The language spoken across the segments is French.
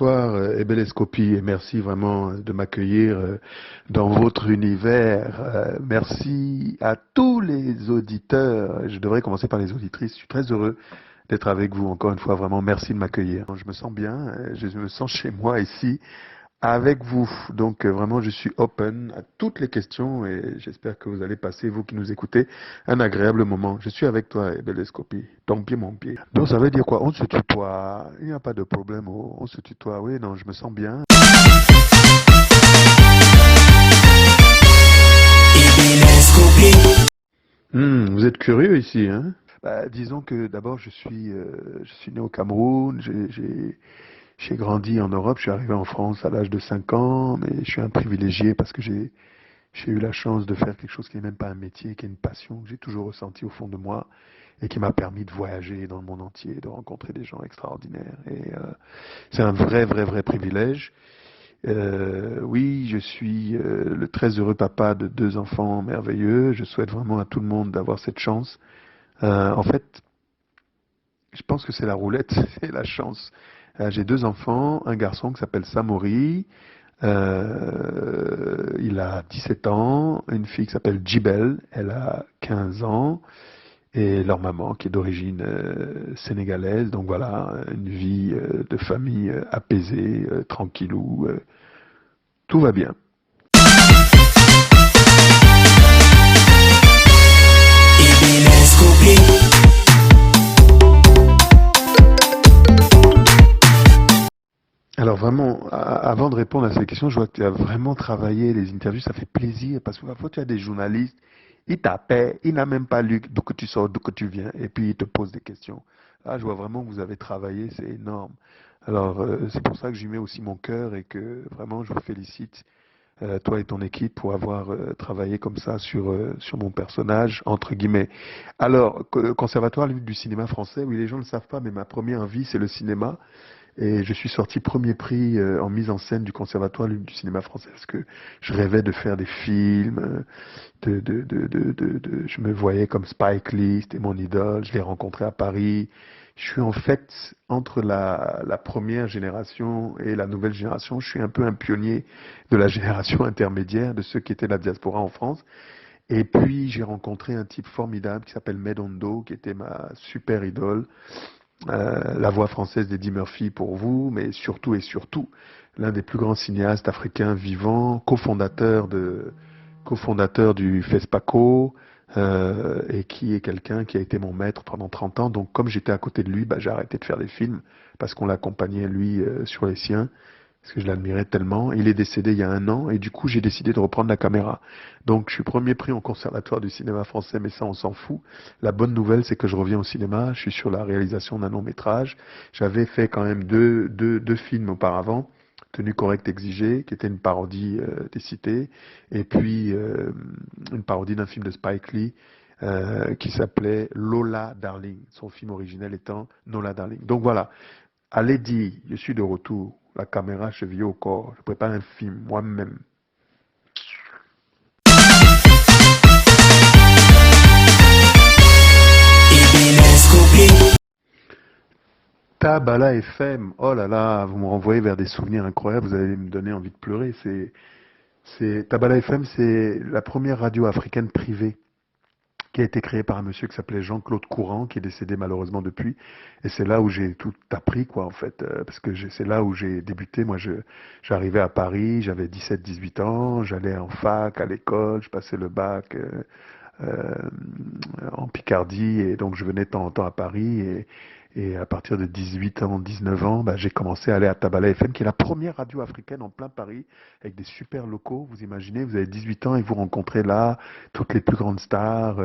Bonsoir, Ebelescopie, et merci vraiment de m'accueillir dans votre univers. Merci à tous les auditeurs. Je devrais commencer par les auditrices. Je suis très heureux d'être avec vous encore une fois. Vraiment, merci de m'accueillir. Je me sens bien, je me sens chez moi ici avec vous. Donc vraiment, je suis open à toutes les questions et j'espère que vous allez passer, vous qui nous écoutez, un agréable moment. Je suis avec toi, Belescopie. Ton pied, mon pied. Donc ça veut dire quoi? On se tutoie. Il n'y a pas de problème. On se tutoie. Oui, non, je me sens bien. Vous êtes curieux ici, hein? Bah, disons que d'abord, je suis né au Cameroun. J'ai grandi en Europe. Je suis arrivé en France à l'âge de 5 ans, mais je suis un privilégié parce que j'ai eu la chance de faire quelque chose qui n'est même pas un métier, qui est une passion que j'ai toujours ressentie au fond de moi et qui m'a permis de voyager dans le monde entier, de rencontrer des gens extraordinaires. Et c'est un vrai, vrai, vrai privilège. Oui, je suis le très heureux papa de 2 enfants merveilleux. Je souhaite vraiment à tout le monde d'avoir cette chance. En fait, je pense que c'est la roulette, c'est la chance. J'ai 2 enfants, un garçon qui s'appelle Samori. Il a 17 ans, une fille qui s'appelle Djibel, elle a 15 ans, et leur maman qui est d'origine sénégalaise. Donc voilà, une vie de famille apaisée, tranquillou, tout va bien. Alors vraiment, avant de répondre à ces questions, je vois que tu as vraiment travaillé les interviews, ça fait plaisir, parce que parfois tu as des journalistes, ils t'appellent, ils n'ont même pas lu d'où que tu sors, d'où que tu viens, et puis ils te posent des questions. Là, je vois vraiment que vous avez travaillé, c'est énorme. Alors, c'est pour ça que j'y mets aussi mon cœur et que vraiment je vous félicite, toi et ton équipe, pour avoir travaillé comme ça sur mon personnage, entre guillemets. Alors, Conservatoire du cinéma français, oui, les gens ne le savent pas, mais ma première vie, c'est le cinéma. Et je suis sorti premier prix en mise en scène du Conservatoire du cinéma français parce que je rêvais de faire des films. Je me voyais comme Spike Lee, c'était mon idole. Je l'ai rencontré à Paris. Je suis en fait entre la première génération et la nouvelle génération. Je suis un peu un pionnier de la génération intermédiaire, de ceux qui étaient de la diaspora en France. Et puis j'ai rencontré un type formidable qui s'appelle Medondo, qui était ma super idole. La voix française d'Eddie Murphy pour vous, mais surtout et surtout l'un des plus grands cinéastes africains vivants, cofondateur du FESPACO, et qui est quelqu'un qui a été mon maître pendant 30 ans. Donc comme j'étais à côté de lui, bah, j'ai arrêté de faire des films parce qu'on l'accompagnait lui sur les siens, parce que je l'admirais tellement. Il est décédé il y a 1 an et du coup j'ai décidé de reprendre la caméra. Donc je suis premier prix au Conservatoire du cinéma français, mais ça on s'en fout. La bonne nouvelle c'est que je reviens au cinéma, je suis sur la réalisation d'un long métrage. J'avais fait quand même deux films auparavant. Tenue correcte exigée, qui était une parodie des cités, et puis une parodie d'un film de Spike Lee qui s'appelait Lola Darling, son film originel étant Nola Darling. Donc voilà, allez dire, je suis de retour, la caméra chevillée au corps, je prépare un film moi-même. Tabala FM, oh là là, vous me renvoyez vers des souvenirs incroyables, vous allez me donner envie de pleurer. Tabala FM, c'est la première radio africaine privée qui a été créée par un monsieur qui s'appelait Jean-Claude Courant, qui est décédé malheureusement depuis. Et c'est là où j'ai tout appris, quoi, en fait, parce que c'est là où j'ai débuté. Moi, j'arrivais à Paris, j'avais 17-18 ans, j'allais en fac, à l'école, je passais le bac euh, en Picardie, et donc je venais de temps en temps à Paris. Et à partir de 18 ans, 19 ans, bah, j'ai commencé à aller à Tabala FM, qui est la première radio africaine en plein Paris, avec des super locaux. Vous imaginez, vous avez 18 ans et vous rencontrez là toutes les plus grandes stars.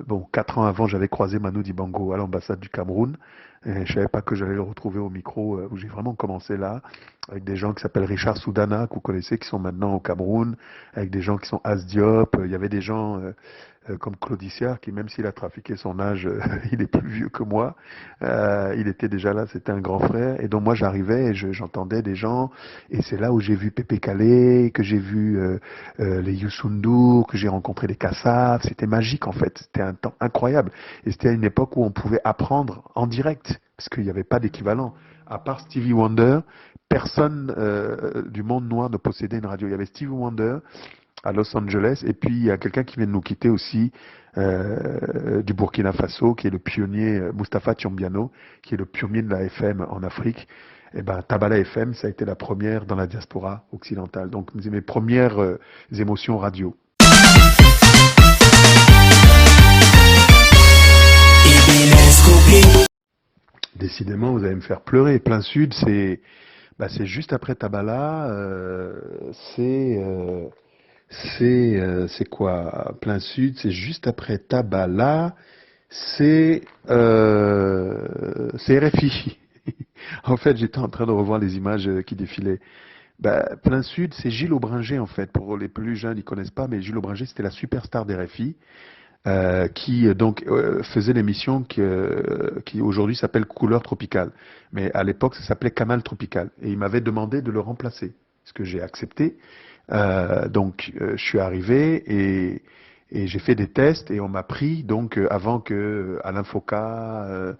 Bon, 4 ans avant, j'avais croisé Manu Dibango à l'ambassade du Cameroun. Et je savais pas que j'allais le retrouver au micro, où j'ai vraiment commencé là, avec des gens qui s'appellent Richard Soudana, que vous connaissez, qui sont maintenant au Cameroun, avec des gens qui sont As Diop. Il y avait des gens comme Claudiciard, qui même s'il a trafiqué son âge, il est plus vieux que moi. Il était déjà là, c'était un grand frère. Et donc moi j'arrivais et j'entendais des gens. Et c'est là où j'ai vu Pépé Calais, que j'ai vu les Youssou N'Dour, que j'ai rencontré les Kassav. C'était magique en fait. C'était un temps incroyable. Et c'était à une époque où on pouvait apprendre en direct, parce qu'il n'y avait pas d'équivalent. À part Stevie Wonder, personne du monde noir ne possédait une radio. Il y avait Stevie Wonder à Los Angeles, et puis il y a quelqu'un qui vient de nous quitter aussi du Burkina Faso, qui est le pionnier, Mustapha Tiombiano, qui est le pionnier de la FM en Afrique. Et ben Tabala FM, ça a été la première dans la diaspora occidentale. Donc c'est mes premières émotions radio. Décidément, vous allez me faire pleurer. Plein Sud, c'est juste après Tabala. C'est quoi? Plein Sud, c'est juste après Tabala. C'est RFI. En fait, j'étais en train de revoir les images qui défilaient. Plein Sud, c'est Gilles Aubringer, en fait. Pour les plus jeunes, ils connaissent pas, mais Gilles Aubringer, c'était la superstar d'RFI. Qui donc faisait l'émission qui aujourd'hui s'appelle Couleur Tropicale. Mais à l'époque, ça s'appelait Canal Tropical. Et il m'avait demandé de le remplacer, ce que j'ai accepté. Donc, je suis arrivé et j'ai fait des tests et on m'a pris donc avant que Alain Foka,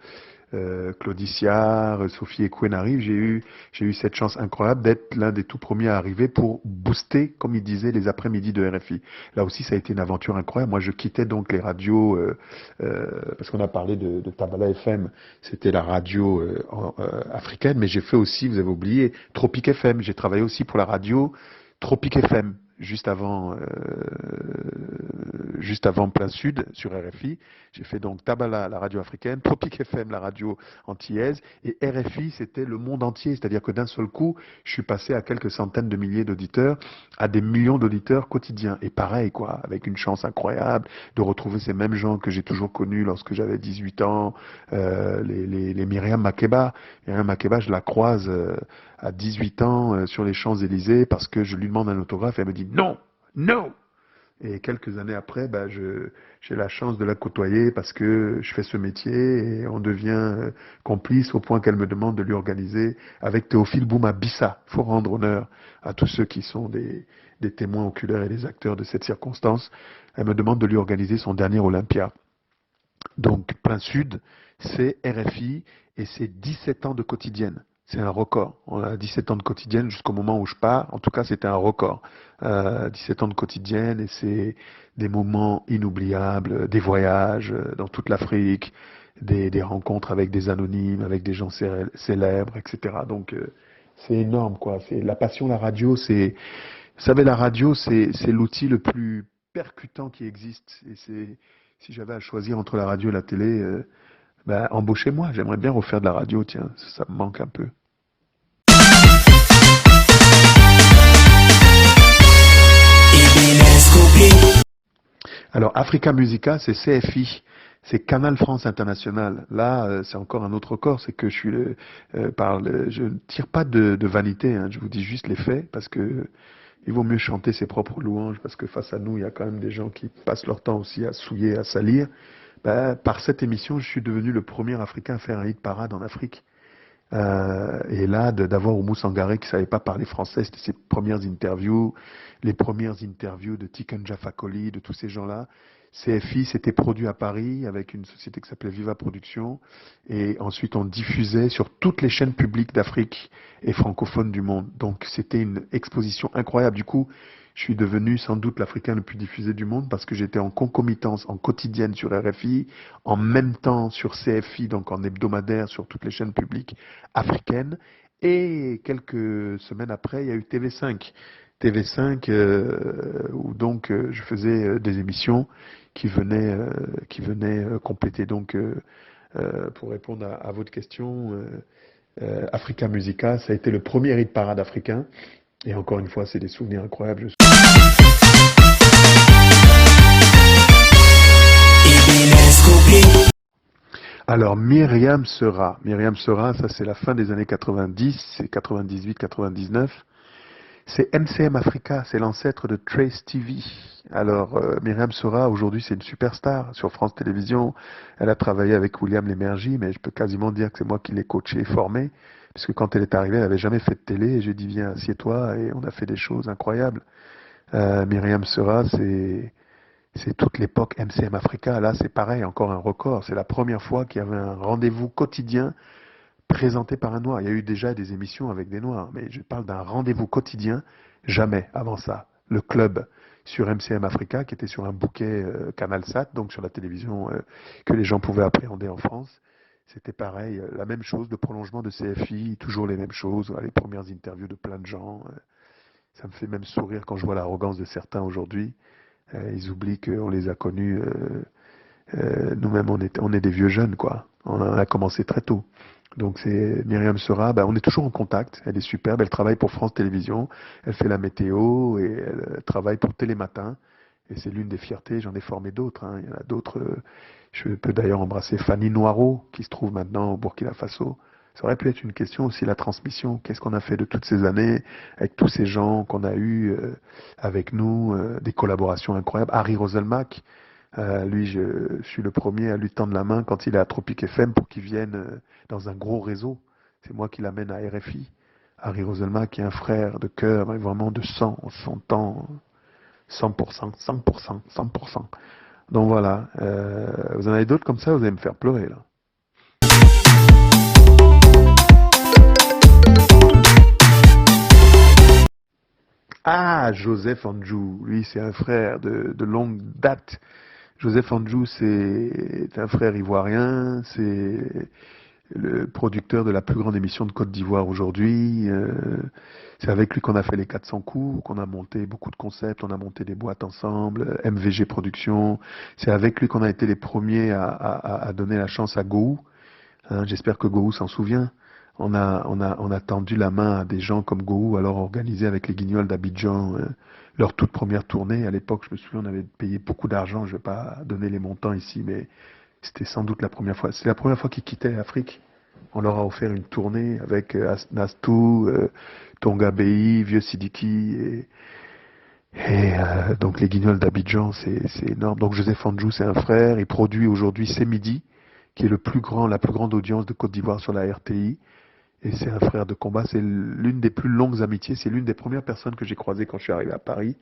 Claude Issiard, Sophie Ekwen arrivent. J'ai eu cette chance incroyable d'être l'un des tout premiers à arriver pour booster, comme il disait, les après-midi de RFI. Là aussi, ça a été une aventure incroyable. Moi, je quittais donc les radios, parce qu'on a parlé de Tabala FM, c'était la radio africaine, mais j'ai fait aussi, vous avez oublié, Tropique FM. J'ai travaillé aussi pour la radio Tropique FM, juste avant Plein Sud sur RFI. J'ai fait donc Tabala, la radio africaine, Tropique FM, la radio antillaise, et RFI, c'était le monde entier. C'est-à-dire que d'un seul coup, je suis passé à quelques centaines de milliers d'auditeurs, à des millions d'auditeurs quotidiens. Et pareil, quoi, avec une chance incroyable de retrouver ces mêmes gens que j'ai toujours connus lorsque j'avais 18 ans, les Myriam Makeba. Myriam Makeba, je la croise à 18 ans sur les Champs-Élysées parce que je lui demande un autographe et elle me dit non, non. Et quelques années après, j'ai la chance de la côtoyer parce que je fais ce métier et on devient complice au point qu'elle me demande de lui organiser avec Théophile Bouma Bissa. Il faut rendre honneur à tous ceux qui sont des témoins oculaires et des acteurs de cette circonstance. Elle me demande de lui organiser son dernier Olympia. Donc, Plein Sud, c'est RFI et c'est 17 ans de quotidienne. C'est un record. On a 17 ans de quotidienne jusqu'au moment où je pars. En tout cas, c'était un record. 17 ans de quotidienne et c'est des moments inoubliables, des voyages dans toute l'Afrique, des rencontres avec des anonymes, avec des gens célèbres, etc. Donc, c'est énorme, quoi. C'est la passion, la radio, vous savez, la radio, c'est l'outil le plus percutant qui existe. Et si j'avais à choisir entre la radio et la télé, embauchez-moi. J'aimerais bien refaire de la radio, tiens. Ça me manque un peu. Alors, Africa Musica, c'est CFI, c'est Canal France International. Là, c'est encore un autre record, c'est que je ne tire pas de vanité, hein, je vous dis juste les faits, parce que il vaut mieux chanter ses propres louanges, parce que face à nous, il y a quand même des gens qui passent leur temps aussi à souiller, à salir. Par cette émission, je suis devenu le premier Africain à faire un hit parade en Afrique. Et là, d'avoir Oumou Sangaré qui savait pas parler français, c'était ses premières interviews, les premières interviews de Tiken Jaffa-Koli, de tous ces gens-là. CFI, c'était produit à Paris avec une société qui s'appelait Viva Productions. Et ensuite, on diffusait sur toutes les chaînes publiques d'Afrique et francophones du monde. Donc, c'était une exposition incroyable. Du coup, je suis devenu sans doute l'Africain le plus diffusé du monde parce que j'étais en concomitance, en quotidienne sur RFI, en même temps sur CFI, donc en hebdomadaire sur toutes les chaînes publiques africaines. Et quelques semaines après, il y a eu TV5. TV5, où donc je faisais des émissions qui venaient compléter. Donc, pour répondre à votre question, Africa Musica, ça a été le premier hit parade africain. Et encore une fois, c'est des souvenirs incroyables. Alors, Myriam Sera, ça c'est la fin des années 90, c'est 98, 99. C'est MCM Africa, c'est l'ancêtre de Trace TV. Alors, Myriam Sera, aujourd'hui, c'est une superstar sur France Télévisions. Elle a travaillé avec William Lémergie, mais je peux quasiment dire que c'est moi qui l'ai coachée et formée. Parce que quand elle est arrivée, elle n'avait jamais fait de télé. Et j'ai dit, viens, assieds-toi. Et on a fait des choses incroyables. Myriam Sera, c'est toute l'époque MCM Africa. Là, c'est pareil, encore un record. C'est la première fois qu'il y avait un rendez-vous quotidien présenté par un noir. Il y a eu déjà des émissions avec des noirs, mais je parle d'un rendez-vous quotidien, jamais avant ça. Le club sur MCM Africa, qui était sur un bouquet CanalSat, donc sur la télévision que les gens pouvaient appréhender en France. C'était pareil, la même chose, le prolongement de CFI, toujours les mêmes choses, les premières interviews de plein de gens. Ça me fait même sourire quand je vois l'arrogance de certains aujourd'hui. Ils oublient qu'on les a connus. Nous-mêmes, on est des vieux jeunes, quoi. On a commencé très tôt. Donc c'est Myriam Sera, on est toujours en contact. Elle est superbe. Elle travaille pour France Télévisions. Elle fait la météo et elle travaille pour Télématin. Et c'est l'une des fiertés. J'en ai formé d'autres. Il y en a d'autres. Je peux d'ailleurs embrasser Fanny Noirot, qui se trouve maintenant au Burkina Faso. Ça aurait pu être une question aussi, la transmission. Qu'est-ce qu'on a fait de toutes ces années avec tous ces gens qu'on a eus avec nous, des collaborations incroyables. Harry Roselmack, lui, je suis le premier à lui tendre la main quand il est à Tropic FM pour qu'il vienne dans un gros réseau. C'est moi qui l'amène à RFI. Harry Roselmack, qui est un frère de cœur, vraiment de sang, on s'entend 100%, 100%, 100%. Donc voilà, vous en avez d'autres comme ça, vous allez me faire pleurer là. Ah, Joseph Anjou, lui c'est un frère de longue date. Joseph Anjou, c'est un frère ivoirien, c'est le producteur de la plus grande émission de Côte d'Ivoire aujourd'hui. C'est avec lui qu'on a fait les 400 coups, qu'on a monté beaucoup de concepts, on a monté des boîtes ensemble, MVG Productions. C'est avec lui qu'on a été les premiers à donner la chance à Gou. J'espère que Gou s'en souvient. On a tendu la main à des gens comme Gou, alors organisé avec les Guignols d'Abidjan leur toute première tournée. À l'époque, je me souviens, on avait payé beaucoup d'argent. Je ne vais pas donner les montants ici, mais c'était sans doute la première fois. C'est la première fois qu'ils quittaient l'Afrique. On leur a offert une tournée avec Nastou, Tonga Bei, Vieux Sidiki donc les Guignols d'Abidjan, c'est énorme. Donc Joseph Anjou, c'est un frère. Il produit aujourd'hui C'est Midi, qui est la plus grande audience de Côte d'Ivoire sur la RTI. Et c'est un frère de combat. C'est l'une des plus longues amitiés. C'est l'une des premières personnes que j'ai croisées quand je suis arrivé à Paris.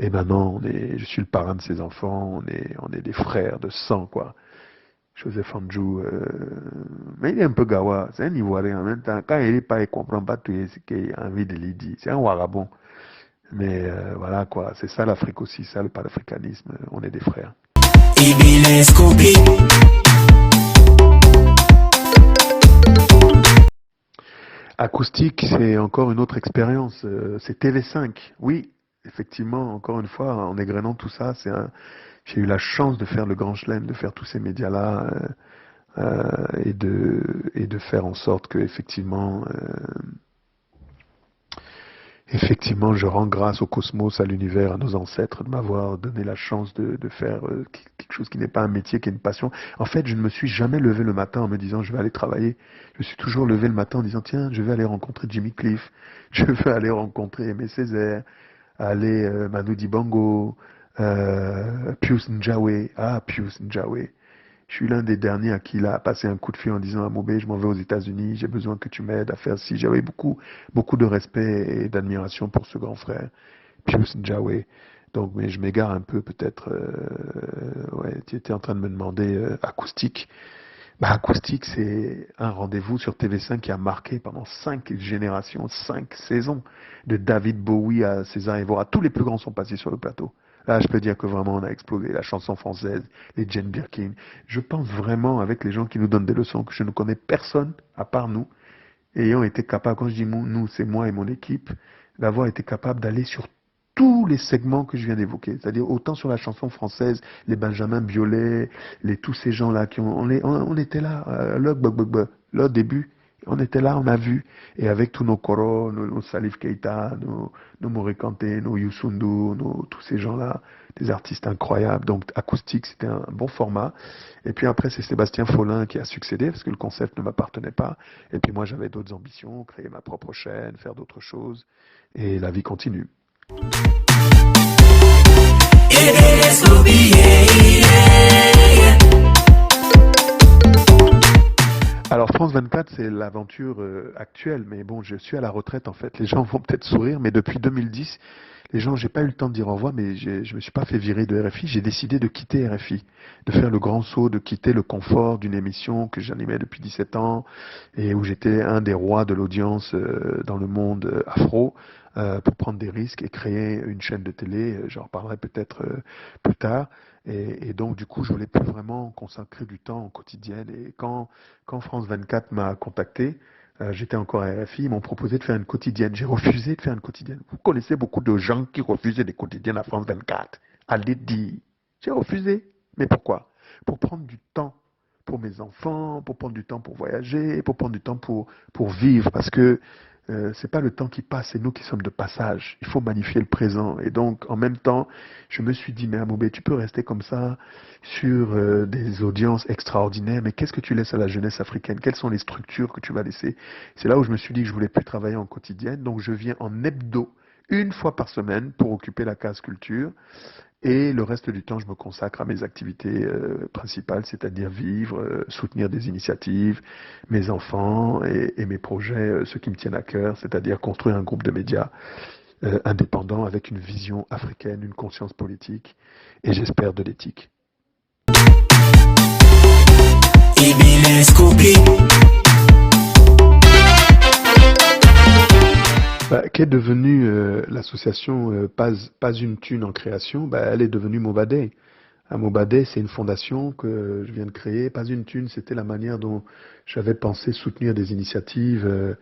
Et maintenant, je suis le parrain de ses enfants. On est des frères de sang, quoi. Joseph Anjou, mais il est un peu gawa. C'est un Ivoirien en même temps. Quand il n'est pas, il comprend pas tout ce qu'il a envie de lui dire. C'est un Ouarabon. Mais voilà, quoi. C'est ça l'Afrique aussi, ça le panafricanisme. On est des frères. Acoustique, c'est encore une autre expérience. C'est TV5. Oui, effectivement, encore une fois, en égrenant tout ça, j'ai eu la chance de faire le Grand Chelem, de faire tous ces médias-là et de faire en sorte que effectivement, je rends grâce au cosmos, à l'univers, à nos ancêtres de m'avoir donné la chance de faire quelque chose qui n'est pas un métier, qui est une passion. En fait, je ne me suis jamais levé le matin en me disant je vais aller travailler. Je me suis toujours levé le matin en disant tiens, je vais aller rencontrer Jimmy Cliff, je vais aller rencontrer Aimé Césaire, aller Manu Dibango, Pius Njawe. Ah, Pius Njawe. Je suis l'un des derniers à qui il a passé un coup de fil en disant à Moubé, je m'en vais aux États-Unis, j'ai besoin que tu m'aides à faire ci. J'avais beaucoup de respect et d'admiration pour ce grand frère, Pius Njawe. Donc, mais je m'égare un peu peut-être. Ouais, tu étais en train de me demander acoustique. Acoustique, c'est un rendez-vous sur TV5 qui a marqué pendant 5 générations, 5 saisons, de David Bowie à César Évora. Tous les plus grands sont passés sur le plateau. Là, je peux dire que vraiment, on a explosé la chanson française, les Jane Birkin. Je pense vraiment, avec les gens qui nous donnent des leçons, que je ne connais personne, à part nous, ayant été capable, quand je dis nous, c'est moi et mon équipe, d'avoir été capable d'aller sur tous les segments que je viens d'évoquer. C'est-à-dire, autant sur la chanson française, les Benjamin Biolay, tous ces gens-là, on était là, là, au début. On était là, on a vu, et avec tous nos Koro, nos Salif Keita, nos Morekanté, nos Youssou N'Dour, tous ces gens-là, des artistes incroyables. Donc acoustique, c'était un bon format. Et puis après, c'est Sébastien Follin qui a succédé, parce que le concept ne m'appartenait pas. Et puis moi, j'avais d'autres ambitions, créer ma propre chaîne, faire d'autres choses. Et la vie continue. Alors France 24, c'est l'aventure actuelle, mais bon, je suis à la retraite en fait. Les gens vont peut-être sourire, mais depuis 2010, Les gens, j'ai pas eu le temps de dire au revoir, mais je me suis pas fait virer de RFI. J'ai décidé de quitter RFI, de faire le grand saut, de quitter le confort d'une émission que j'animais depuis 17 ans et où j'étais un des rois de l'audience dans le monde afro, pour prendre des risques et créer une chaîne de télé. J'en reparlerai peut-être plus tard. Et donc, du coup, je voulais plus vraiment consacrer du temps au quotidien. Et quand France 24 m'a contacté, j'étais encore à RFI, ils m'ont proposé de faire une quotidienne. J'ai refusé de faire une quotidienne. Vous connaissez beaucoup de gens qui refusaient des quotidiennes à France 24. Allez dire. J'ai refusé. Mais pourquoi? Pour prendre du temps pour mes enfants, pour prendre du temps pour voyager, pour prendre du temps pour vivre. Parce que c'est pas le temps qui passe, c'est nous qui sommes de passage. Il faut magnifier le présent. Et donc, en même temps, je me suis dit, mais Amoubé, tu peux rester comme ça sur des audiences extraordinaires, mais qu'est-ce que tu laisses à la jeunesse africaine? Quelles sont les structures que tu vas laisser? C'est là où je me suis dit que je voulais plus travailler en quotidienne, donc je viens en hebdo, une fois par semaine, pour occuper la case culture. Et le reste du temps, je me consacre à mes activités principales, c'est-à-dire vivre, soutenir des initiatives, mes enfants et mes projets, ceux qui me tiennent à cœur, c'est-à-dire construire un groupe de médias indépendant avec une vision africaine, une conscience politique et j'espère de l'éthique. Qu'est devenue l'association pas une thune en création? Elle est devenue Mobadé. Mobadé, c'est une fondation que je viens de créer. Pas une thune, c'était la manière dont j'avais pensé soutenir des initiatives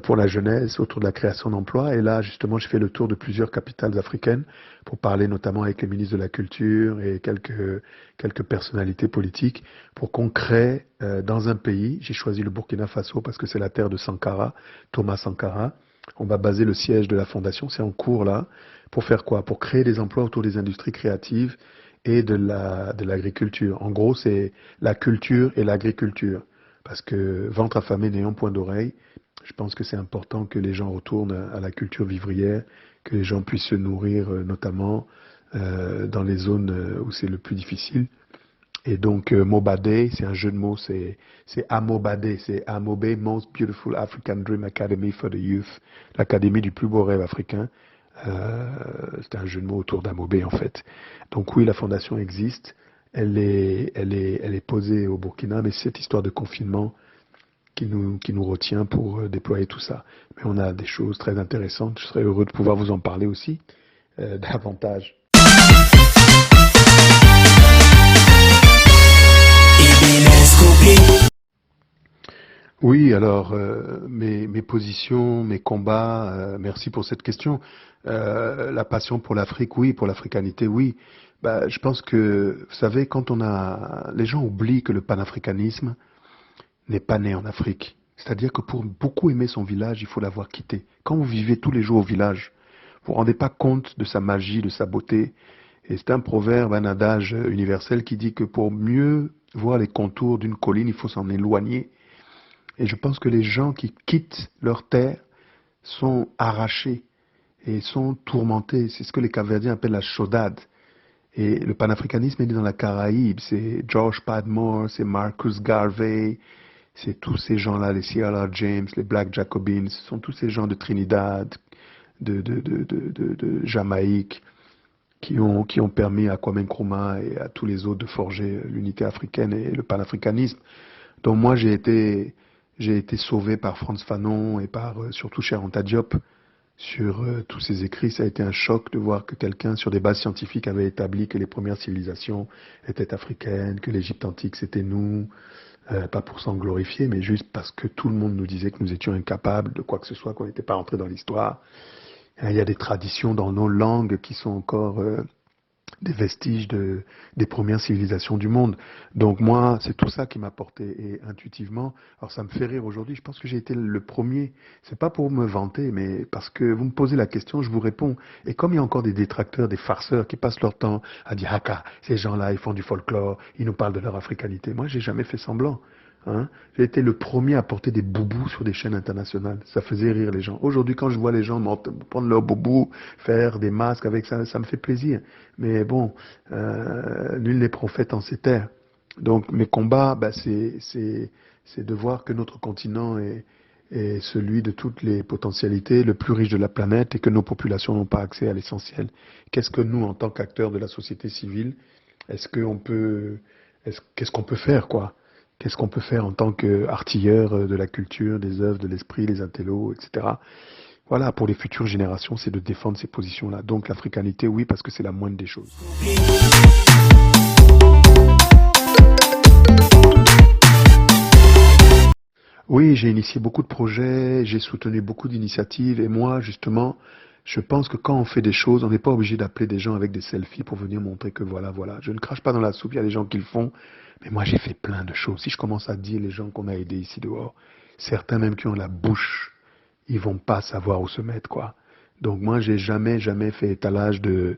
pour la jeunesse autour de la création d'emplois. Et là, justement, j'ai fait le tour de plusieurs capitales africaines pour parler notamment avec les ministres de la Culture et quelques personnalités politiques pour qu'on crée dans un pays. J'ai choisi le Burkina Faso parce que c'est la terre de Sankara, Thomas Sankara. On va baser le siège de la fondation, c'est en cours là, pour faire quoi? Pour créer des emplois autour des industries créatives et de l'agriculture. En gros, c'est la culture et l'agriculture. Parce que ventre affamé n'ayant point d'oreille, je pense que c'est important que les gens retournent à la culture vivrière, que les gens puissent se nourrir notamment dans les zones où c'est le plus difficile. Et donc, Mobadé, c'est un jeu de mots, c'est Amobadé, c'est Amobé, Most Beautiful African Dream Academy for the Youth, l'académie du plus beau rêve africain. C'est un jeu de mots autour d'Amobé, en fait. Donc oui, la fondation existe, elle est posée au Burkina, mais c'est cette histoire de confinement qui nous retient pour déployer tout ça. Mais on a des choses très intéressantes, je serais heureux de pouvoir vous en parler aussi davantage. Oui, alors mes positions, mes combats, merci pour cette question. La passion pour l'Afrique, oui, pour l'africanité, oui. Je pense que, vous savez, les gens oublient que le panafricanisme n'est pas né en Afrique. C'est-à-dire que pour beaucoup aimer son village, il faut l'avoir quitté. Quand vous vivez tous les jours au village, vous ne vous rendez pas compte de sa magie, de sa beauté. Et c'est un proverbe, un adage universel qui dit que pour mieux voir les contours d'une colline, il faut s'en éloigner. Et je pense que les gens qui quittent leur terre sont arrachés et sont tourmentés. C'est ce que les Capverdiens appellent la chaudade. Et le panafricanisme est né dans la Caraïbe. C'est George Padmore, c'est Marcus Garvey, c'est tous ces gens-là, les C.L.R. James, les Black Jacobins, ce sont tous ces gens de Trinidad, de Jamaïque, qui ont permis à Kwame Nkrumah et à tous les autres de forger l'unité africaine et le panafricanisme. Donc moi, j'ai été sauvé par Frantz Fanon et par surtout Cheikh Anta Diop sur tous ces écrits. Ça a été un choc de voir que quelqu'un, sur des bases scientifiques, avait établi que les premières civilisations étaient africaines, que l'Égypte antique c'était nous, pas pour s'en glorifier, mais juste parce que tout le monde nous disait que nous étions incapables de quoi que ce soit, qu'on n'était pas entrés dans l'histoire. Il y a des traditions dans nos langues qui sont encore des vestiges des premières civilisations du monde. Donc moi, c'est tout ça qui m'a porté. Et intuitivement, alors ça me fait rire aujourd'hui, je pense que j'ai été le premier. C'est pas pour me vanter, mais parce que vous me posez la question, je vous réponds. Et comme il y a encore des détracteurs, des farceurs qui passent leur temps à dire Haka, ces gens-là, ils font du folklore, ils nous parlent de leur africanité. Moi, j'ai jamais fait semblant. Hein. J'ai été le premier à porter des boubous sur des chaînes internationales. Ça faisait rire les gens. Aujourd'hui, quand je vois les gens prendre leurs boubous, faire des masques avec ça, ça me fait plaisir. Mais bon, nul n'est prophète en ces terres. Donc mes combats, c'est de voir que notre continent est celui de toutes les potentialités, le plus riche de la planète, et que nos populations n'ont pas accès à l'essentiel. Qu'est-ce que nous, en tant qu'acteurs de la société civile, est-ce qu'on peut, qu'est-ce qu'on peut faire, quoi? Qu'est-ce qu'on peut faire en tant qu'artilleurs de la culture, des œuvres, de l'esprit, les intellos, etc. Voilà, pour les futures générations, c'est de défendre ces positions-là. Donc l'africanité, oui, parce que c'est la moindre des choses. Oui, j'ai initié beaucoup de projets, j'ai soutenu beaucoup d'initiatives, et moi, justement, je pense que quand on fait des choses, on n'est pas obligé d'appeler des gens avec des selfies pour venir montrer que voilà, voilà. Je ne crache pas dans la soupe, il y a des gens qui le font, mais moi, j'ai fait plein de choses. Si je commence à dire les gens qu'on a aidés ici dehors, certains même qui ont la bouche, ils vont pas savoir où se mettre, quoi. Donc moi, j'ai jamais, jamais fait étalage de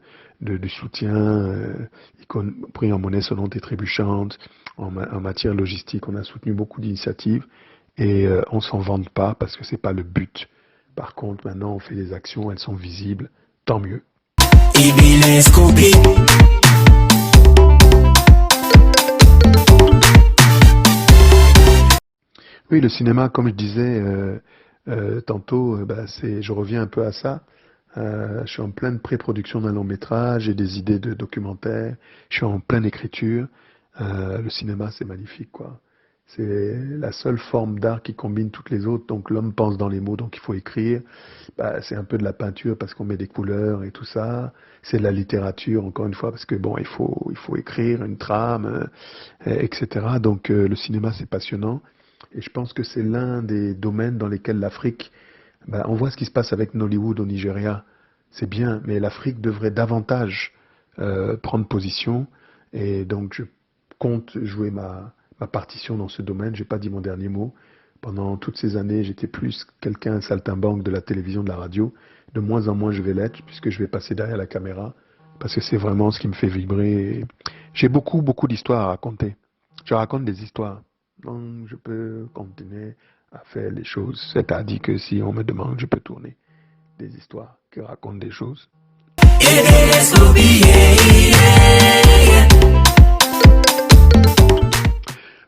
soutien, y compris en monnaie sonnante et trébuchante, en matière logistique. On a soutenu beaucoup d'initiatives et on s'en vante pas parce que c'est pas le but. Par contre, maintenant, on fait des actions, elles sont visibles, tant mieux. Oui, le cinéma, comme je disais tantôt, bah, je reviens un peu à ça. Je suis en pleine pré-production d'un long métrage, j'ai des idées de documentaires, je suis en pleine écriture. Le cinéma, c'est magnifique, quoi. C'est la seule forme d'art qui combine toutes les autres. Donc l'homme pense dans les mots, donc il faut écrire. Bah, c'est un peu de la peinture parce qu'on met des couleurs et tout ça. C'est de la littérature, encore une fois, parce que bon, il faut écrire une trame, etc. Donc le cinéma, c'est passionnant. Et je pense que c'est l'un des domaines dans lesquels l'Afrique, bah, on voit ce qui se passe avec Nollywood au Nigeria. C'est bien, mais l'Afrique devrait davantage prendre position. Et donc, je compte jouer ma partition dans ce domaine. J'ai pas dit mon dernier mot. Pendant toutes ces années, j'étais plus quelqu'un, un saltimbanque de la télévision, de la radio. De moins en moins, je vais l'être, puisque je vais passer derrière la caméra, parce que c'est vraiment ce qui me fait vibrer. J'ai beaucoup, beaucoup d'histoires à raconter. Je raconte des histoires. Donc, je peux continuer à faire les choses. C'est-à-dire que si on me demande, je peux tourner des histoires qui racontent des choses.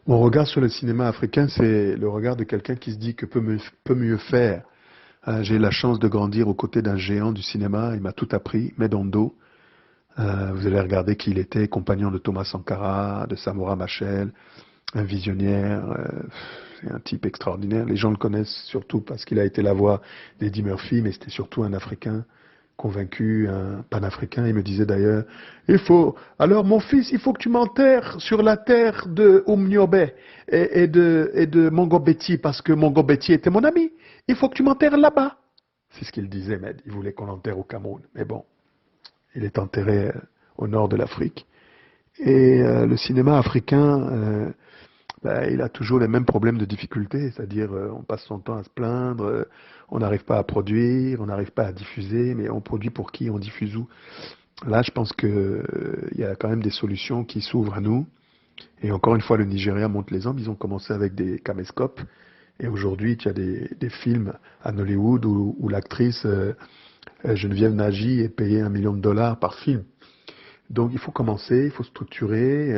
Mon regard sur le cinéma africain, c'est le regard de quelqu'un qui se dit que peut mieux faire. J'ai eu la chance de grandir aux côtés d'un géant du cinéma. Il m'a tout appris, Medondo. Vous allez regarder qui il était, compagnon de Thomas Sankara, de Samora Machel, un visionnaire. C'est un type extraordinaire. Les gens le connaissent surtout parce qu'il a été la voix d'Eddie Murphy, mais c'était surtout un Africain convaincu, un panafricain. Il me disait d'ailleurs, alors mon fils, il faut que tu m'enterres sur la terre de Umniobe et de Mongobeti, parce que Mongobeti était mon ami. Il faut que tu m'enterres là-bas. C'est ce qu'il disait, mais il voulait qu'on l'enterre au Cameroun. Mais bon, il est enterré au nord de l'Afrique. Et le cinéma africain, il a toujours les mêmes problèmes de difficulté, c'est-à-dire on passe son temps à se plaindre, on n'arrive pas à produire, on n'arrive pas à diffuser, mais on produit pour qui, on diffuse où? Là, je pense que il y a quand même des solutions qui s'ouvrent à nous. Et encore une fois, le Nigeria montre l'exemple. Ils ont commencé avec des caméscopes, et aujourd'hui, tu as des films à Nollywood où l'actrice Geneviève Nagy est payée $1 million par film. Donc il faut commencer, il faut structurer.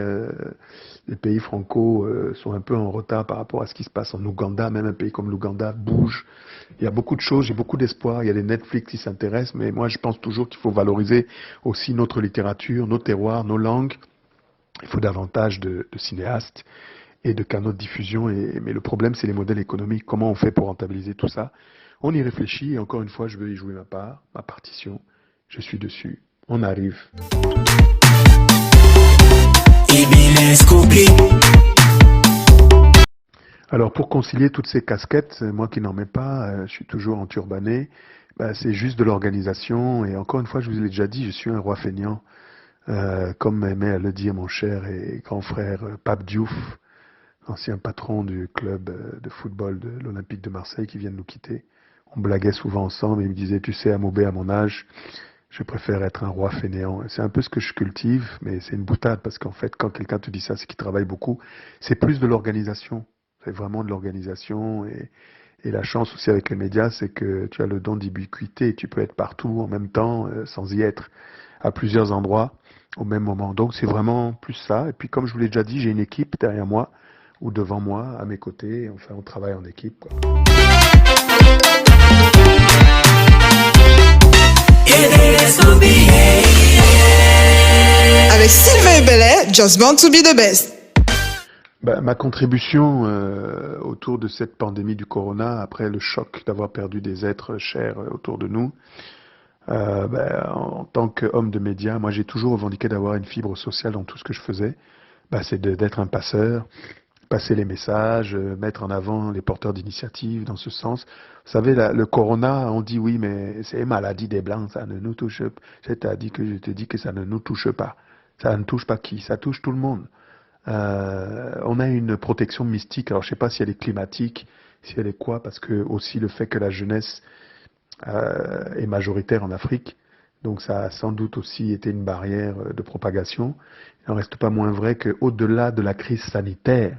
Les pays franco sont un peu en retard par rapport à ce qui se passe en Ouganda. Même un pays comme l'Ouganda bouge. Il y a beaucoup de choses, j'ai beaucoup d'espoir. Il y a des Netflix qui s'intéressent, mais moi je pense toujours qu'il faut valoriser aussi notre littérature, nos terroirs, nos langues. Il faut davantage de cinéastes et de canaux de diffusion. Mais le problème, c'est les modèles économiques. Comment on fait pour rentabiliser tout ça? On y réfléchit et encore une fois, je veux y jouer ma part, ma partition. Je suis dessus. On arrive. Alors pour concilier toutes ces casquettes, moi qui n'en mets pas, je suis toujours enturbané, c'est juste de l'organisation. Et encore une fois, je vous l'ai déjà dit, je suis un roi feignant, comme aimait à le dire mon cher et grand frère Pape Diouf, ancien patron du club de football de l'Olympique de Marseille qui vient de nous quitter. On blaguait souvent ensemble et il me disait, tu sais, Amobé, à mon âge, je préfère être un roi fainéant. C'est un peu ce que je cultive, mais c'est une boutade parce qu'en fait, quand quelqu'un te dit ça, c'est qu'il travaille beaucoup. C'est plus de l'organisation. C'est vraiment de l'organisation. Et la chance aussi avec les médias, c'est que tu as le don d'ubiquité. Tu peux être partout en même temps, sans y être, à plusieurs endroits, au même moment. Donc c'est vraiment plus ça. Et puis comme je vous l'ai déjà dit, j'ai une équipe derrière moi. ou devant moi, à mes côtés. Enfin, on travaille en équipe, quoi. Avec Sylvain Bellet, Just Born to be the best. Ma contribution autour de cette pandémie du corona, après le choc d'avoir perdu des êtres chers autour de nous, en tant qu'homme de médias, moi j'ai toujours revendiqué d'avoir une fibre sociale dans tout ce que je faisais. C'est d'être un passeur, passer les messages, mettre en avant les porteurs d'initiatives dans ce sens. Vous savez, le corona, on dit oui, mais c'est une maladie des blancs, ça ne nous touche pas. Je te dis que ça ne nous touche pas. Ça ne touche pas qui? Ça touche tout le monde. On a une protection mystique. Alors je sais pas si elle est climatique, si elle est quoi, parce que aussi le fait que la jeunesse est majoritaire en Afrique, donc ça a sans doute aussi été une barrière de propagation. Il n'en reste pas moins vrai qu'au-delà de la crise sanitaire,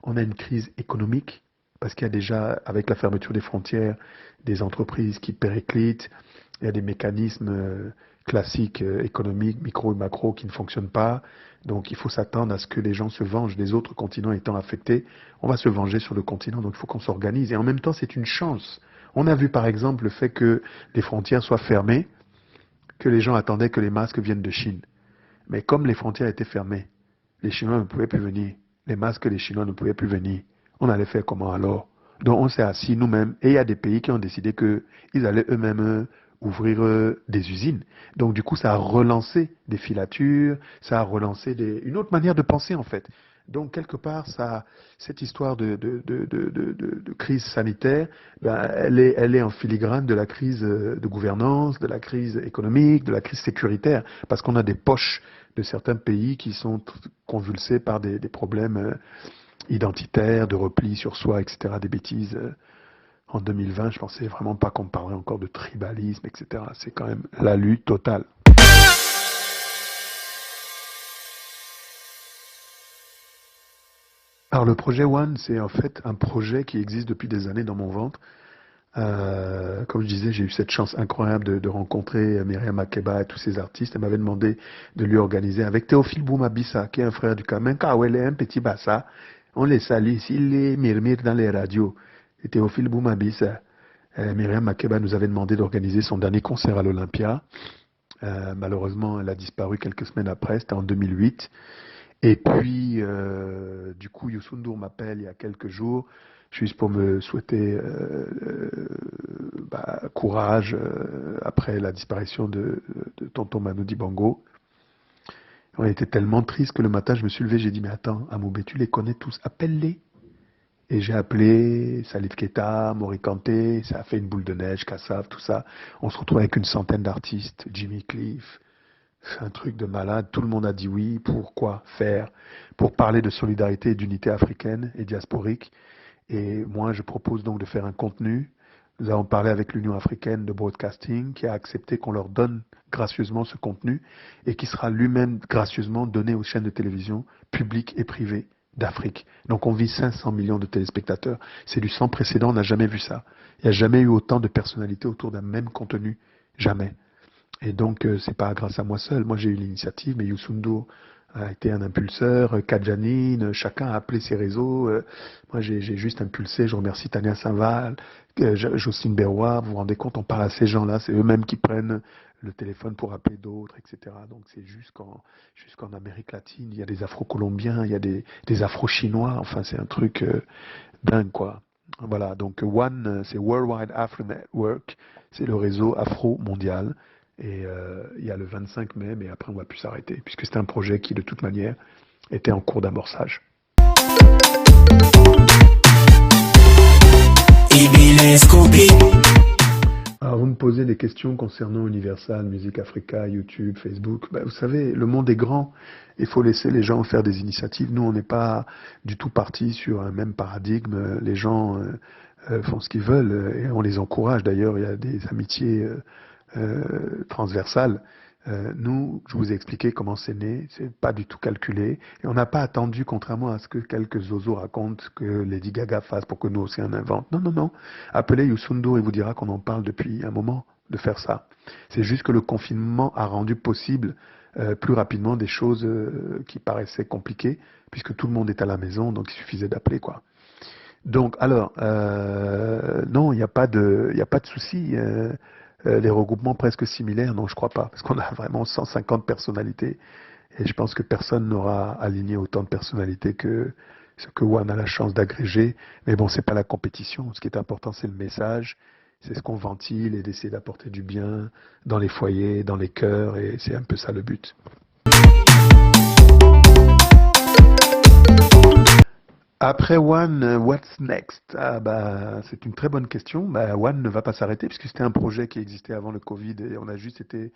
on a une crise économique, parce qu'il y a déjà, avec la fermeture des frontières, des entreprises qui périclitent, il y a des mécanismes classiques économiques, micro et macro, qui ne fonctionnent pas. Donc il faut s'attendre à ce que les gens se vengent des autres continents étant affectés. On va se venger sur le continent, donc il faut qu'on s'organise. Et en même temps, c'est une chance. On a vu par exemple le fait que les frontières soient fermées, que les gens attendaient que les masques viennent de Chine. Mais comme les frontières étaient fermées, les Chinois ne pouvaient plus venir. Les masques, les Chinois ne pouvaient plus venir. On allait faire comment alors? Donc on s'est assis nous-mêmes, et il y a des pays qui ont décidé qu'ils allaient eux-mêmes ouvrir des usines. Donc du coup, ça a relancé des filatures, ça a relancé une autre manière de penser en fait. Donc quelque part, cette histoire de crise sanitaire, elle est en filigrane de la crise de gouvernance, de la crise économique, de la crise sécuritaire, parce qu'on a des poches de certains pays qui sont convulsés par des problèmes identitaires, de repli sur soi, etc., des bêtises. En 2020, je pensais vraiment pas qu'on parlerait encore de tribalisme, etc. C'est quand même la lutte totale. Alors le projet One, c'est en fait un projet qui existe depuis des années dans mon ventre. Comme je disais, j'ai eu cette chance incroyable de rencontrer Myriam Makeba et tous ces artistes. Elle m'avait demandé de lui organiser avec Théophile Boumabissa, qui est un frère du Cameroun. Kawele, un petit bassa. On les salue, s'il les murmure dans les radios. Et Théophile Boumabissa, Myriam Makeba nous avait demandé d'organiser son dernier concert à l'Olympia. Malheureusement, elle a disparu quelques semaines après, c'était en 2008. Et puis, du coup, Youssou N'Dour m'appelle il y a quelques jours, juste pour me souhaiter courage après la disparition de tonton Manu Dibango. On était tellement tristes que le matin, je me suis levé, j'ai dit, mais attends, Amoubé, tu les connais tous, appelle-les. Et j'ai appelé Salif Keita, Mori Kanté, ça a fait une boule de neige, Kassav, tout ça. On se retrouve avec une centaine d'artistes, Jimmy Cliff. C'est un truc de malade. Tout le monde a dit oui. Pourquoi faire? Pour parler de solidarité et d'unité africaine et diasporique. Et moi, je propose donc de faire un contenu. Nous avons parlé avec l'Union africaine de broadcasting qui a accepté qu'on leur donne gracieusement ce contenu et qui sera lui-même gracieusement donné aux chaînes de télévision publiques et privées d'Afrique. Donc on vise 500 millions de téléspectateurs. C'est du sans précédent, on n'a jamais vu ça. Il n'y a jamais eu autant de personnalités autour d'un même contenu. Jamais. Et donc, c'est pas grâce à moi seul. Moi, j'ai eu l'initiative, mais Youssou N'Dour a été un impulseur, Kadjanine, chacun a appelé ses réseaux. Moi, j'ai juste impulsé. Je remercie Tania Saint-Val, Jocelyne Berroir. Vous vous rendez compte, on parle à ces gens-là. C'est eux-mêmes qui prennent le téléphone pour appeler d'autres, etc. Donc, c'est jusqu'en Amérique latine. Il y a des Afro-Colombiens, il y a des Afro-Chinois. Enfin, c'est un truc dingue, quoi. Voilà. Donc, One, c'est Worldwide Afro Network. C'est le réseau afro-mondial. Et il y a le 25 mai, mais après on va plus s'arrêter, puisque c'était un projet qui de toute manière était en cours d'amorçage. Alors vous me posez des questions concernant Universal, Music Africa, YouTube, Facebook. Vous savez, le monde est grand, il faut laisser les gens faire des initiatives. Nous, on n'est pas du tout partis sur un même paradigme. Les gens font ce qu'ils veulent et on les encourage. D'ailleurs, il y a des amitiés transversale. Nous, je vous ai expliqué comment c'est né, c'est pas du tout calculé, et on n'a pas attendu, contrairement à ce que quelques zozos racontent, que Lady Gaga fasse pour que nous aussi on invente. Non, non, non. Appelez Youssou N'Dour, il vous dira qu'on en parle depuis un moment. de faire ça. C'est juste que le confinement a rendu possible plus rapidement des choses qui paraissaient compliquées, puisque tout le monde est à la maison, donc il suffisait d'appeler, quoi. Donc, alors, non, il y a pas de souci. Les regroupements presque similaires, non, je crois pas, parce qu'on a vraiment 150 personnalités, et je pense que personne n'aura aligné autant de personnalités que ce que One a la chance d'agréger. Mais bon, c'est pas la compétition. Ce qui est important, c'est le message, c'est ce qu'on ventile et d'essayer d'apporter du bien dans les foyers, dans les cœurs, et c'est un peu ça le but. Après One, what's next? Ah bah, c'est une très bonne question. Bah, One ne va pas s'arrêter puisque c'était un projet qui existait avant le Covid et on a juste été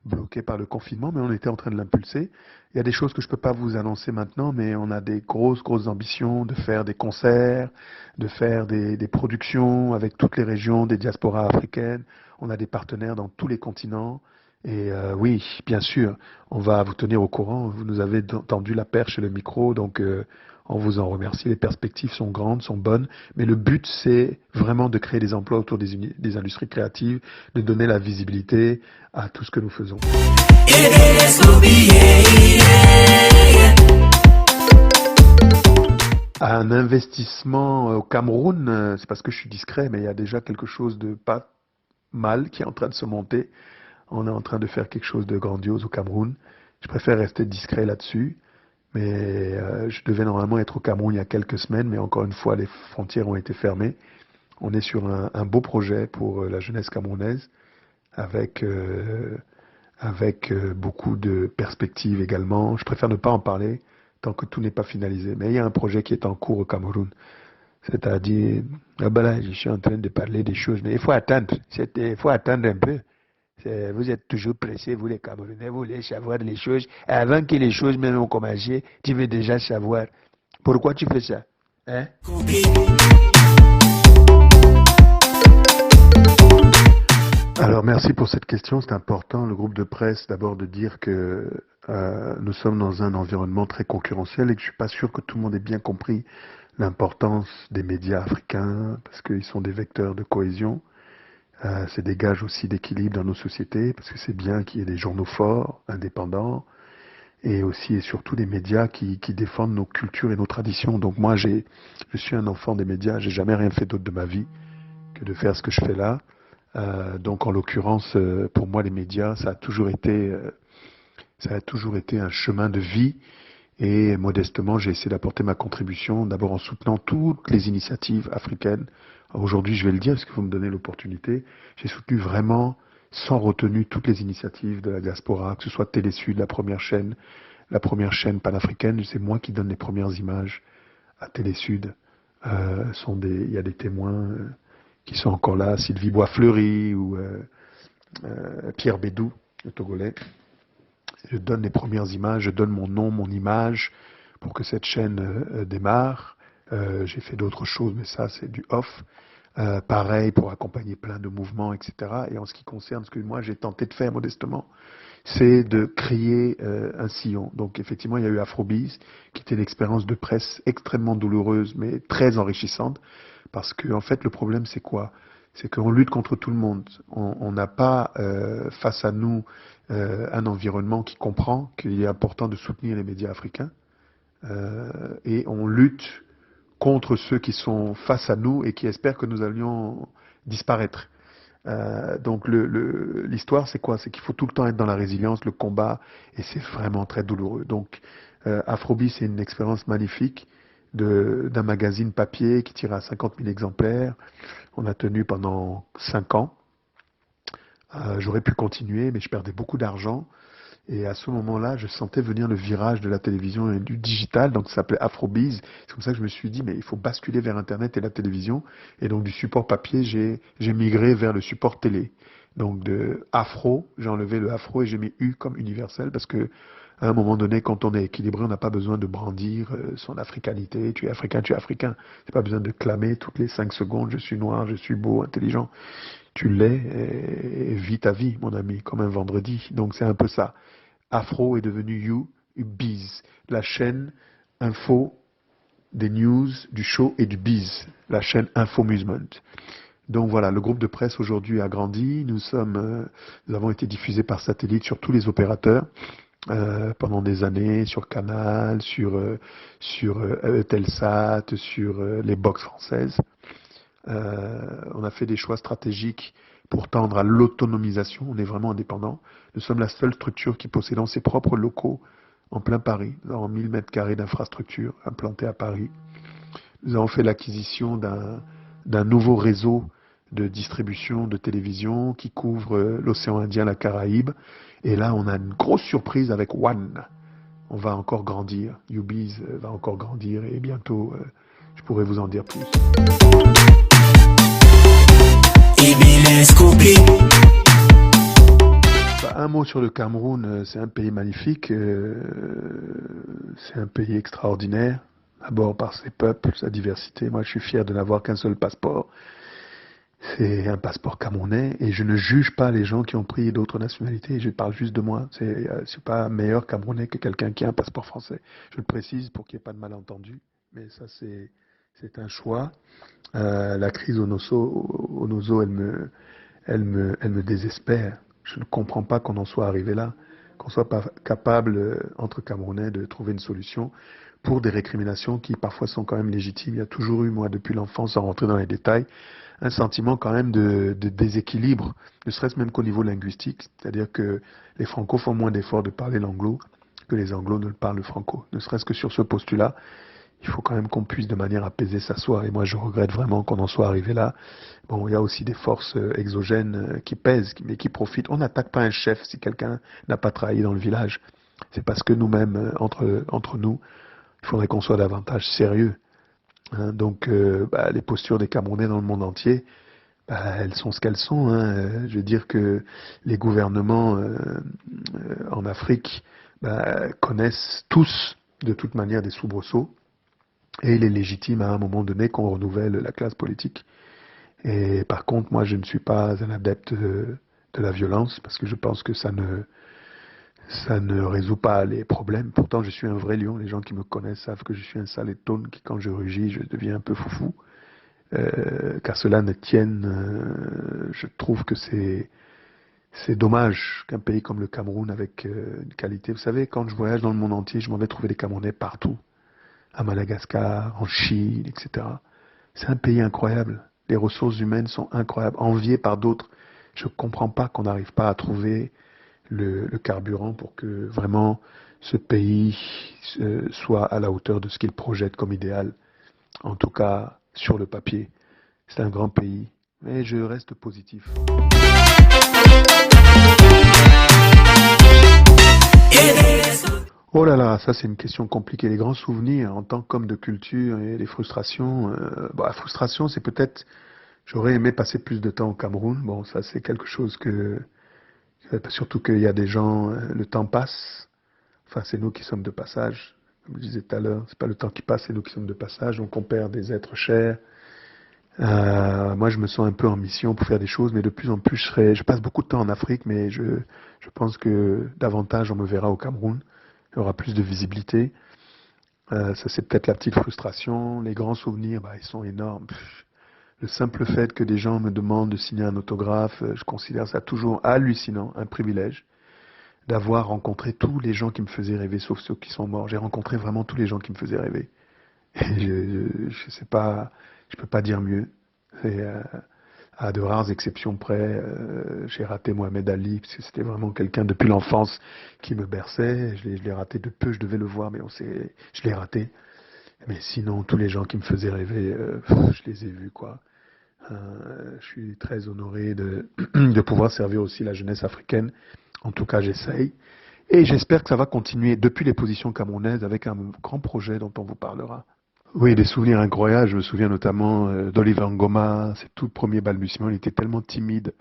bloqué par le confinement, mais on était en train de l'impulser. Il y a des choses que je peux pas vous annoncer maintenant, mais on a des grosses ambitions de faire des concerts, de faire des productions avec toutes les régions des diasporas africaines. On a des partenaires dans tous les continents. Et oui, bien sûr, on va vous tenir au courant. Vous nous avez tendu la perche et le micro, donc on vous en remercie. Les perspectives sont grandes, sont bonnes, mais le but, c'est vraiment de créer des emplois autour des industries créatives, de donner la visibilité à tout ce que nous faisons. Un investissement au Cameroun, c'est parce que je suis discret, mais il y a déjà quelque chose de pas mal qui est en train de se monter. On est en train de faire quelque chose de grandiose au Cameroun. Je préfère rester discret là-dessus. Mais je devais normalement être au Cameroun il y a quelques semaines, mais encore une fois, les frontières ont été fermées. On est sur un beau projet pour la jeunesse camerounaise, avec, beaucoup de perspectives également. Je préfère ne pas en parler tant que tout n'est pas finalisé. Mais il y a un projet qui est en cours au Cameroun. C'est-à-dire, ah ben là, je suis en train de parler des choses, mais il faut attendre. Il faut attendre un peu. Vous êtes toujours pressés, vous les Camerounais, vous voulez savoir les choses. Et avant que les choses même ont commencé, tu veux déjà savoir. Pourquoi tu fais ça? Hein? Alors merci pour cette question, c'est important, le groupe de presse, d'abord de dire que nous sommes dans un environnement très concurrentiel et que je suis pas sûr que tout le monde ait bien compris l'importance des médias africains, parce qu'ils sont des vecteurs de cohésion. C'est des gages aussi d'équilibre dans nos sociétés, parce que c'est bien qu'il y ait des journaux forts, indépendants, et aussi et surtout des médias qui défendent nos cultures et nos traditions. Donc moi, je suis un enfant des médias, j'ai jamais rien fait d'autre de ma vie que de faire ce que je fais là. Donc en l'occurrence, pour moi, les médias, ça a toujours été un chemin de vie. Et modestement, j'ai essayé d'apporter ma contribution, d'abord en soutenant toutes les initiatives africaines. Aujourd'hui, je vais le dire, parce que vous me donnez l'opportunité, j'ai soutenu vraiment, sans retenue, toutes les initiatives de la diaspora, que ce soit Télésud, la première chaîne panafricaine, c'est moi qui donne les premières images à Télésud. Il y a des témoins qui sont encore là, Sylvie Bois-Fleury ou Pierre Bédou, le Togolais. Je donne les premières images, je donne mon nom, mon image pour que cette chaîne démarre. J'ai fait d'autres choses, mais ça c'est du off. Pareil pour accompagner plein de mouvements, etc. Et en ce qui concerne ce que moi j'ai tenté de faire modestement, c'est de créer un sillon. Donc effectivement, il y a eu Afrobiz, qui était une expérience de presse extrêmement douloureuse, mais très enrichissante, parce que en fait le problème c'est quoi? C'est qu'on lutte contre tout le monde. On n'a pas face à nous un environnement qui comprend qu'il est important de soutenir les médias africains, et on lutte contre ceux qui sont face à nous et qui espèrent que nous allions disparaître. Donc l'histoire c'est quoi? C'est qu'il faut tout le temps être dans la résilience, le combat, et c'est vraiment très douloureux. Donc Afrobi, c'est une expérience magnifique d'un magazine papier qui tire à 50 000 exemplaires. On a tenu pendant 5 ans. J'aurais pu continuer, mais je perdais beaucoup d'argent. Et à ce moment-là, je sentais venir le virage de la télévision et du digital, donc ça s'appelait Afrobiz. C'est comme ça que je me suis dit, mais il faut basculer vers Internet et la télévision. Et donc du support papier, j'ai migré vers le support télé. Donc de Afro, j'ai enlevé le Afro et j'ai mis U comme universel, parce que à un moment donné, quand on est équilibré, on n'a pas besoin de brandir son africanité. Tu es africain, tu es africain. C'est pas besoin de clamer toutes les 5 secondes, je suis noir, je suis beau, intelligent. Tu l'es et vis ta vie, mon ami, comme un vendredi. Donc c'est un peu ça. Afro est devenu Biz, la chaîne info des news, du show et du biz, la chaîne Infomusement. Donc voilà, le groupe de presse aujourd'hui a grandi. Nous avons été diffusés par satellite sur tous les opérateurs pendant des années, sur Canal, sur Telsat, sur les box françaises. On a fait des choix stratégiques pour tendre à l'autonomisation. On est vraiment indépendant. Nous sommes la seule structure qui possédant ses propres locaux en plein Paris. Nous avons 1000 mètres carrés d'infrastructures implantées à Paris. Nous avons fait l'acquisition d'un nouveau réseau de distribution de télévision qui couvre l'océan Indien, la Caraïbe. Et là, on a une grosse surprise avec One. On va encore grandir. UBiz va encore grandir et bientôt, je pourrai vous en dire plus. Un mot sur le Cameroun, c'est un pays magnifique, c'est un pays extraordinaire, d'abord par ses peuples, sa diversité. Moi, je suis fier de n'avoir qu'un seul passeport. C'est un passeport camerounais et je ne juge pas les gens qui ont pris d'autres nationalités, je parle juste de moi. C'est pas meilleur camerounais que quelqu'un qui a un passeport français. Je le précise pour qu'il n'y ait pas de malentendu, mais ça c'est un choix. La crise au Nozo, elle me désespère. Je ne comprends pas qu'on en soit arrivé là, qu'on soit pas capable entre Camerounais de trouver une solution pour des récriminations qui parfois sont quand même légitimes. Il y a toujours eu, moi, depuis l'enfance, sans rentrer dans les détails, un sentiment quand même de déséquilibre, ne serait-ce même qu'au niveau linguistique, c'est-à-dire que les Franco font moins d'efforts de parler l'anglo que les Anglos ne le parlent le franco. Ne serait-ce que sur ce postulat, il faut quand même qu'on puisse de manière apaisée s'asseoir. Et moi, je regrette vraiment qu'on en soit arrivé là. Bon, il y a aussi des forces exogènes qui pèsent, mais qui profitent. On n'attaque pas un chef si quelqu'un n'a pas travaillé dans le village. C'est parce que nous-mêmes, entre nous, il faudrait qu'on soit davantage sérieux. Hein, donc, les postures des Camerounais dans le monde entier, elles sont ce qu'elles sont. Hein. Je veux dire que les gouvernements en Afrique connaissent tous, de toute manière, des soubresauts. Et il est légitime à un moment donné qu'on renouvelle la classe politique. Et par contre, moi, je ne suis pas un adepte de la violence parce que je pense que ça ne résout pas les problèmes. Pourtant, je suis un vrai lion. Les gens qui me connaissent savent que je suis un salétone, qui quand je rugis, je deviens un peu foufou. Qu'à cela ne tienne, je trouve que c'est dommage qu'un pays comme le Cameroun, avec une qualité... Vous savez, quand je voyage dans le monde entier, je m'en vais trouver des Camerounais partout. À Madagascar, en Chine, etc. C'est un pays incroyable. Les ressources humaines sont incroyables, enviées par d'autres. Je ne comprends pas qu'on n'arrive pas à trouver le carburant pour que vraiment ce pays soit à la hauteur de ce qu'il projette comme idéal. En tout cas, sur le papier. C'est un grand pays, mais je reste positif. Oh là là, ça c'est une question compliquée. Les grands souvenirs en tant qu'homme de culture et les frustrations. La frustration, c'est peut-être, j'aurais aimé passer plus de temps au Cameroun. Bon, ça c'est quelque chose surtout qu'il y a des gens, le temps passe. Enfin, c'est nous qui sommes de passage. Comme je disais tout à l'heure, c'est pas le temps qui passe, c'est nous qui sommes de passage. Donc on perd des êtres chers. Moi, je me sens un peu en mission pour faire des choses, mais de plus en plus, je passe beaucoup de temps en Afrique, mais je pense que davantage on me verra au Cameroun. Il y aura plus de visibilité. Ça, c'est peut-être la petite frustration. Les grands souvenirs, ils sont énormes. Le simple fait que des gens me demandent de signer un autographe, je considère ça toujours hallucinant, un privilège, d'avoir rencontré tous les gens qui me faisaient rêver, sauf ceux qui sont morts. J'ai rencontré vraiment tous les gens qui me faisaient rêver. Et je sais pas, je peux pas dire mieux. Et, à de rares exceptions près, j'ai raté Mohamed Ali, parce que c'était vraiment quelqu'un depuis l'enfance qui me berçait. Je l'ai raté de peu, je devais le voir, mais je l'ai raté. Mais sinon, tous les gens qui me faisaient rêver, je les ai vus, quoi. Je suis très honoré de pouvoir servir aussi la jeunesse africaine. En tout cas, j'essaye. Et j'espère que ça va continuer depuis les positions camerounaises avec un grand projet dont on vous parlera. Oui, des souvenirs incroyables. Je me souviens notamment d'Oliver Ngoma, ses tout premiers balbutiements. Il était tellement timide.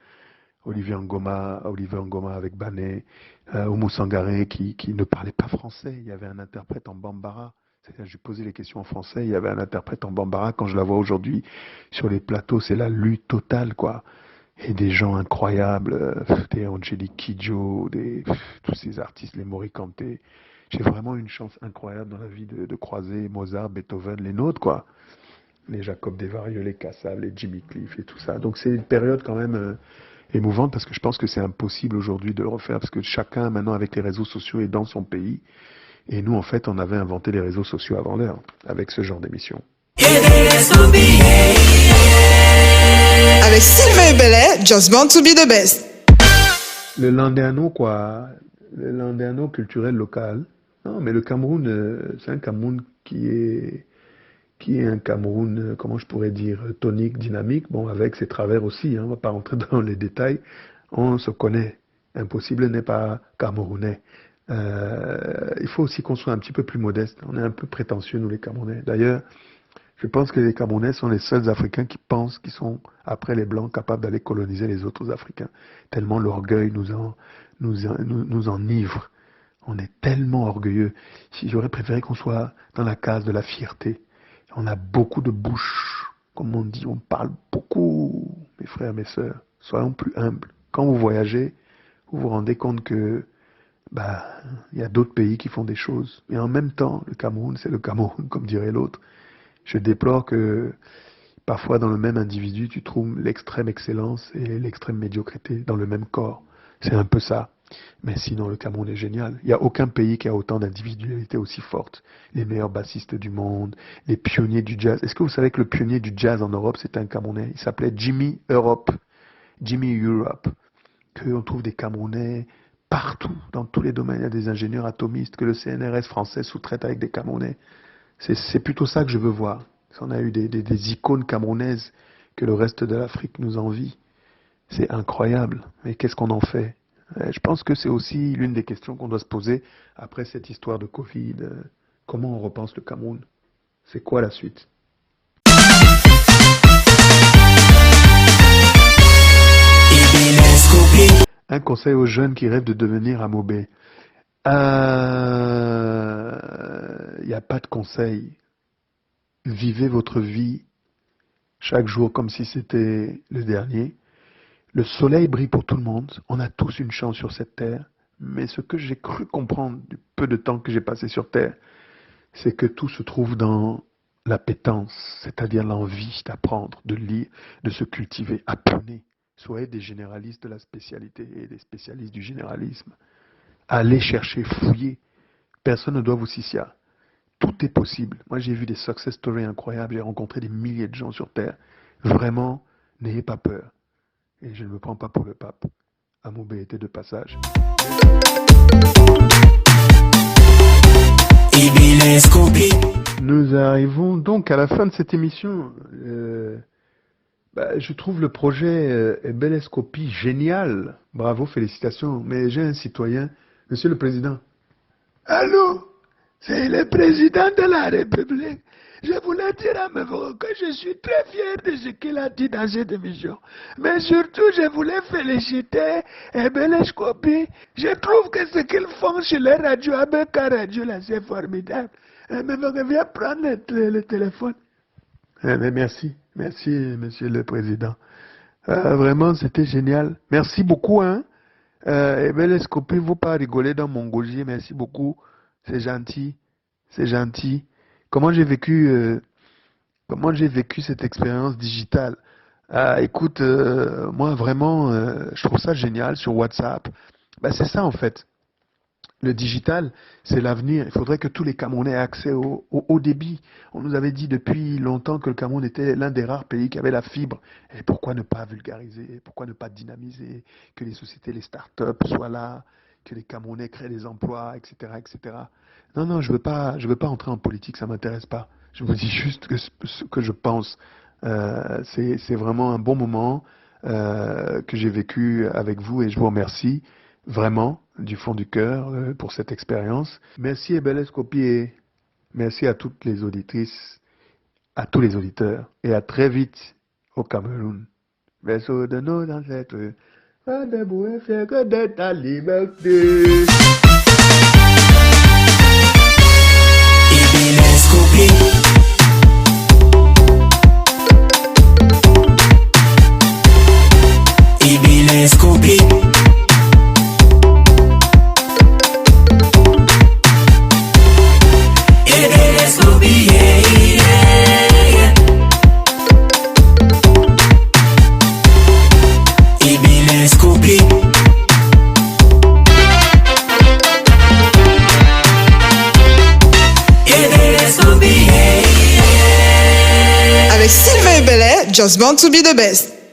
Olivier Ngoma avec Bané, Oumou Sangaré qui ne parlait pas français. Il y avait un interprète en bambara. C'est-à-dire, je lui posais les questions en français. Il y avait un interprète en bambara. Quand je la vois aujourd'hui sur les plateaux, c'est la lutte totale, quoi. Et des gens incroyables, des Angélique Kidjo, tous ces artistes, les Mori Kanté. J'ai vraiment une chance incroyable dans la vie de croiser Mozart, Beethoven, les nôtres, quoi. Les Jacob Desvarieux, les Kassav, les Jimmy Cliff et tout ça. Donc c'est une période quand même émouvante parce que je pense que c'est impossible aujourd'hui de le refaire parce que chacun maintenant avec les réseaux sociaux est dans son pays. Et nous en fait on avait inventé les réseaux sociaux avant l'heure avec ce genre d'émission. Avec Sylvain Bellet, Just Born to be the best. Le Landeano quoi, le Landeano culturel local. Non mais le Cameroun, c'est un Cameroun qui est un Cameroun, comment je pourrais dire, tonique, dynamique, bon, avec ses travers aussi, hein, on ne va pas rentrer dans les détails, on se connaît, impossible n'est pas camerounais. Il faut aussi qu'on soit un petit peu plus modeste, on est un peu prétentieux nous les Camerounais. D'ailleurs, je pense que les Camerounais sont les seuls Africains qui pensent qu'ils sont, après les Blancs, capables d'aller coloniser les autres Africains, tellement l'orgueil nous enivre. On est tellement orgueilleux. Si j'aurais préféré qu'on soit dans la case de la fierté. On a beaucoup de bouche, comme on dit, on parle beaucoup, mes frères, mes sœurs. Soyons plus humbles. Quand vous voyagez, vous vous rendez compte que, il y a d'autres pays qui font des choses. Et en même temps, le Cameroun, c'est le Cameroun, comme dirait l'autre. Je déplore que, parfois, dans le même individu, tu trouves l'extrême excellence et l'extrême médiocrité dans le même corps. C'est un peu ça. Mais sinon, le Cameroun est génial. Il n'y a aucun pays qui a autant d'individualités aussi fortes. Les meilleurs bassistes du monde, les pionniers du jazz. Est-ce que vous savez que le pionnier du jazz en Europe, c'était un Camerounais? Il s'appelait Jimmy Europe. On trouve des Camerounais partout, dans tous les domaines. Il y a des ingénieurs atomistes que le CNRS français sous-traite avec des Camerounais. C'est plutôt ça que je veux voir. On a eu des icônes camerounaises que le reste de l'Afrique nous envie. C'est incroyable. Mais qu'est-ce qu'on en fait? Je pense que c'est aussi l'une des questions qu'on doit se poser après cette histoire de Covid. Comment on repense le Cameroun? C'est quoi la suite? Un conseil aux jeunes qui rêvent de devenir Amobé. Il n'y a pas de conseil. Vivez votre vie chaque jour comme si c'était le dernier. Le soleil brille pour tout le monde, on a tous une chance sur cette terre, mais ce que j'ai cru comprendre du peu de temps que j'ai passé sur terre, c'est que tout se trouve dans l'appétence, c'est-à-dire l'envie d'apprendre, de lire, de se cultiver. Apprenez, soyez des généralistes de la spécialité et des spécialistes du généralisme. Allez chercher, fouillez. Personne ne doit vous citer. Tout est possible. Moi, j'ai vu des success stories incroyables, j'ai rencontré des milliers de gens sur terre. Vraiment, n'ayez pas peur. Et je ne me prends pas pour le pape. Amoubé était de passage. Nous arrivons donc à la fin de cette émission. Je trouve le projet Ebelescopie génial. Bravo, félicitations. Mais j'ai un citoyen. Monsieur le Président. Allô? C'est le Président de la République. Je voulais dire à Mevro que je suis très fier de ce qu'il a dit dans cette émission. Mais surtout, je voulais féliciter Ebelescopie. Je trouve que ce qu'ils font sur les radios, avec Radio, là, c'est formidable. Mevro, viens prendre le téléphone. Mais merci, Monsieur le Président. Vraiment, c'était génial. Merci beaucoup, hein. Ebelescopie, vous pas rigoler dans mon gosier. Merci beaucoup. C'est gentil. Comment j'ai vécu cette expérience digitale? Écoute, moi vraiment, je trouve ça génial sur WhatsApp. C'est ça en fait. Le digital, c'est l'avenir. Il faudrait que tous les Camerounais aient accès au haut débit. On nous avait dit depuis longtemps que le Cameroun était l'un des rares pays qui avait la fibre. Et pourquoi ne pas vulgariser? Pourquoi ne pas dynamiser? Que les sociétés, les start-up soient là, que les Camerounais créent des emplois, etc., etc. Non, je veux pas entrer en politique, ça m'intéresse pas. Je vous dis juste ce que je pense. C'est vraiment un bon moment que j'ai vécu avec vous et je vous remercie vraiment du fond du cœur pour cette expérience. Merci Ebelescopie et merci à toutes les auditrices, à tous les auditeurs et à très vite au Cameroun. Berceau de nos ancêtres, pas de bouée fier que d'être à liberté. just born to be the best.